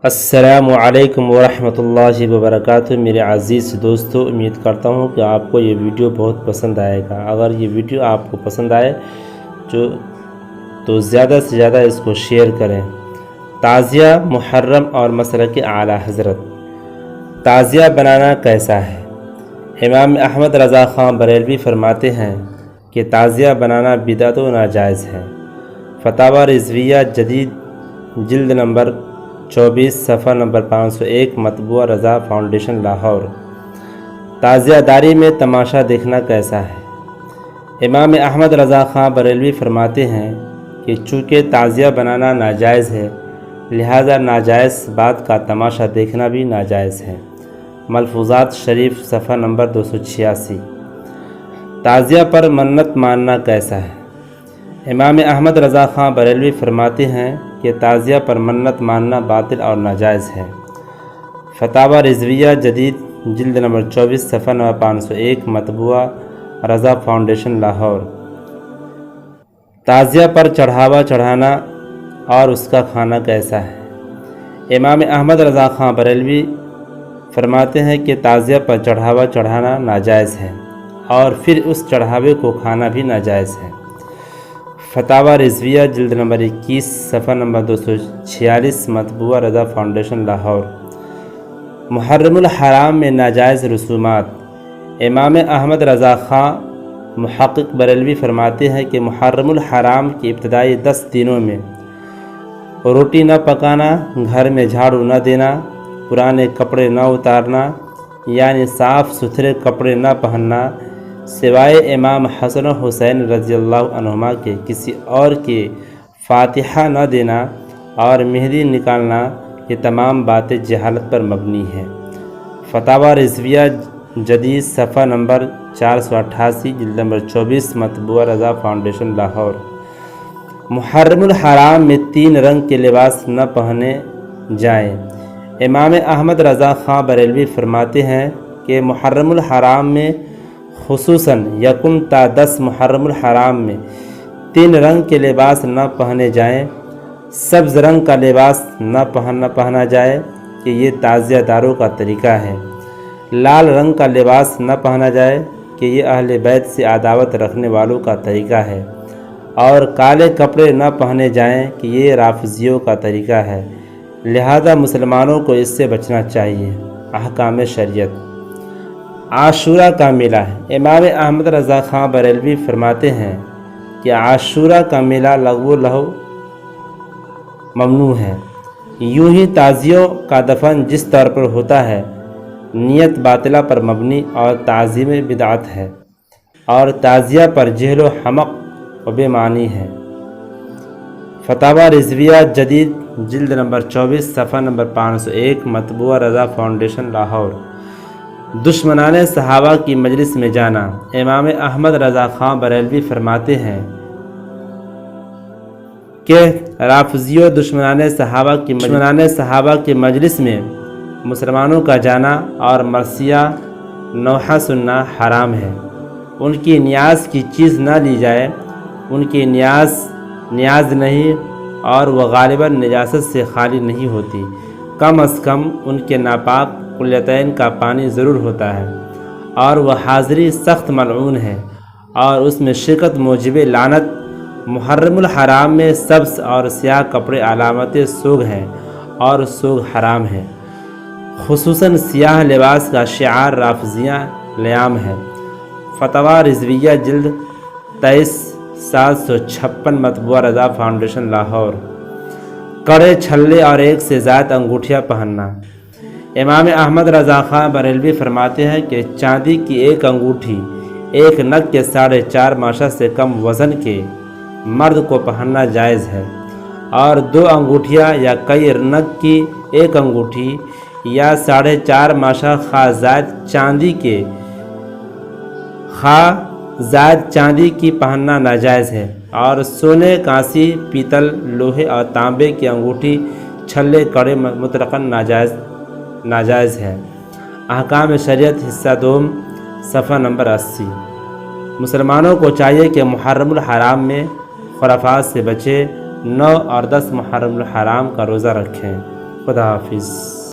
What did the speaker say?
السلام علیکم ورحمۃ اللہ وبرکاتہ۔ میرے عزیز دوستو، امید کرتا ہوں کہ آپ کو یہ ویڈیو بہت پسند آئے گا۔ اگر یہ ویڈیو آپ کو پسند آئے تو زیادہ سے زیادہ اس کو شیئر کریں۔ تعزیہ محرم اور مسلک اعلیٰ حضرت۔ تعزیہ بنانا کیسا ہے؟ امام احمد رضا خان بریلوی فرماتے ہیں کہ تعزیہ بنانا بدعت و ناجائز ہے۔ فتاوی رضویہ جدید جلد نمبر 24 صفحہ نمبر 501 مطبوعہ رضا فاؤنڈیشن لاہور۔ تعزیہ داری میں تماشا دیکھنا کیسا ہے؟ امام احمد رضا خان بریلوی فرماتے ہیں کہ چونکہ تعزیہ بنانا ناجائز ہے، لہذا ناجائز بات کا تماشا دیکھنا بھی ناجائز ہے۔ ملفوظات شریف صفحہ نمبر 286۔ تعزیہ پر منت ماننا کیسا ہے؟ امام احمد رضا خان بریلوی فرماتے ہیں کہ تعزیہ پر منت ماننا باطل اور ناجائز ہے۔ فتاوی رضویہ جدید جلد نمبر 24 صفحہ نمبر 501 مطبوعہ رضا فاؤنڈیشن لاہور۔ تعزیہ پر چڑھاوا چڑھانا اور اس کا کھانا کیسا ہے؟ امام احمد رضا خان بریلوی فرماتے ہیں کہ تعزیہ پر چڑھاوا چڑھانا ناجائز ہے اور پھر اس چڑھاوے کو کھانا بھی ناجائز ہے۔ فتاوی رضویہ جلد نمبر 21 صفحہ نمبر 246 مطبوعہ رضا فاؤنڈیشن لاہور۔ محرم الحرام میں ناجائز رسومات۔ امام احمد رضا خان محقق بریلوی فرماتے ہیں کہ محرم الحرام کے ابتدائی 10 دنوں میں روٹی نہ پکانا، گھر میں جھاڑو نہ دینا، پرانے کپڑے نہ اتارنا یعنی صاف ستھرے کپڑے نہ پہننا، سوائے امام حسن و حسین رضی اللہ عنہما کے کسی اور کے فاتحہ نہ دینا اور مہندی نکالنا، یہ تمام باتیں جہالت پر مبنی ہیں۔ فتاوی رضویہ جدید صفحہ نمبر 488 جلد نمبر 24 مطبوعہ رضا فاؤنڈیشن لاہور۔ محرم الحرام میں 3 رنگ کے لباس نہ پہنے جائیں۔ امام احمد رضا خان بریلوی فرماتے ہیں کہ محرم الحرام میں خصوصاً 1 تا 10 محرم الحرام میں 3 رنگ کے لباس نہ پہنے جائیں۔ سبز رنگ کا لباس نہ پہنا جائے کہ یہ تعزیہ داروں کا طریقہ ہے۔ لال رنگ کا لباس نہ پہنا جائے کہ یہ اہل بیت سے عداوت رکھنے والوں کا طریقہ ہے، اور کالے کپڑے نہ پہنے جائیں کہ یہ رافضیوں کا طریقہ ہے، لہذا مسلمانوں کو اس سے بچنا چاہیے۔ احکام شریعت۔ عاشورہ کا میلہ ہے۔ امام احمد رضا خان بریلوی فرماتے ہیں کہ عاشورہ کا میلہ لغو و لہو ممنوع ہے۔ یوں ہی تعزیوں کا دفن جس طور پر ہوتا ہے نیت باطلہ پر مبنی اور تعظیم بدعت ہے، اور تعزیہ پر جہل و حمق و بے معنی ہے۔ فتاوی رضویہ جدید جلد نمبر 24 صفحہ نمبر 501 مطبوعہ رضا فاؤنڈیشن لاہور۔ دشمنان صحابہ کی مجلس میں جانا۔ امام احمد رضا خان بریلوی فرماتے ہیں کہ رافضیوں دشمنان صحابہ کی مجلس میں مسلمانوں کا جانا اور مرثیہ نوحہ سننا حرام ہے۔ ان کی نیاز کی چیز نہ لی جائے، ان کی نیاز نہیں، اور وہ غالباً نجاست سے خالی نہیں ہوتی، کم از کم ان کے ناپاک قلیتین کا پانی ضرور ہوتا ہے، اور وہ حاضری سخت ملعون ہے اور اس میں شرکت موجب لعنت۔ محرم الحرام میں سبز اور سیاہ کپڑے علامت سوگ ہیں اور سوگ حرام ہے، خصوصاً سیاہ لباس کا شعار رافضیہ لیام ہے۔ فتاوی رضویہ جلد 23 756 مطبوعہ رضا فاؤنڈیشن لاہور۔ کڑے چھلے اور 1 سے زائد انگوٹھیاں پہننا۔ امام احمد رضا خان بریلوی فرماتے ہیں کہ چاندی کی 1 انگوٹھی 1 نگ کے 4.5 ماشا سے کم وزن کے مرد کو پہننا جائز ہے، اور 2 انگوٹھیاں یا کئی نگ کی 1 انگوٹھی یا 4.5 ماشا خواہ زائد چاندی کی پہننا ناجائز ہے، اور سونے، کانسی، پیتل، لوہے اور تانبے کی انگوٹھی، چھلے، کڑے مطلقاً ناجائز ہے۔ احکام شریعت حصہ دوم صفحہ نمبر 80۔ مسلمانوں کو چاہیے کہ محرم الحرام میں خرافات سے بچے، 9 اور 10 محرم الحرام کا روزہ رکھیں۔ خدا حافظ۔